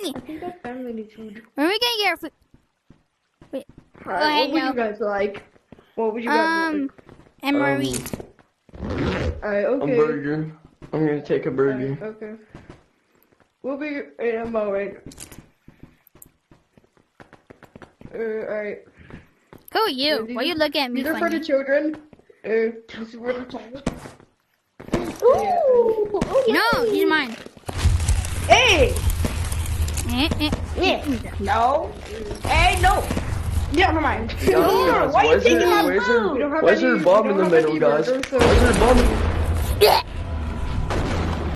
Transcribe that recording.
I think that family needs food. Where are we gonna get our food? Wait. Alright, what would you guys like? What would you guys like? MRE. Alright, A okay. burger. I'm gonna take a burger. Okay. We'll be in a moment. Alright. Who are you? Why are you looking at me These are for the funny? children. This is for the child. Ooh. No, these are mine. Hey. Yeah. No. Hey, no. Yeah, never mind. Guys, Why are you taking my where's food? there a bomb in the middle, guys? Where's there a bomb?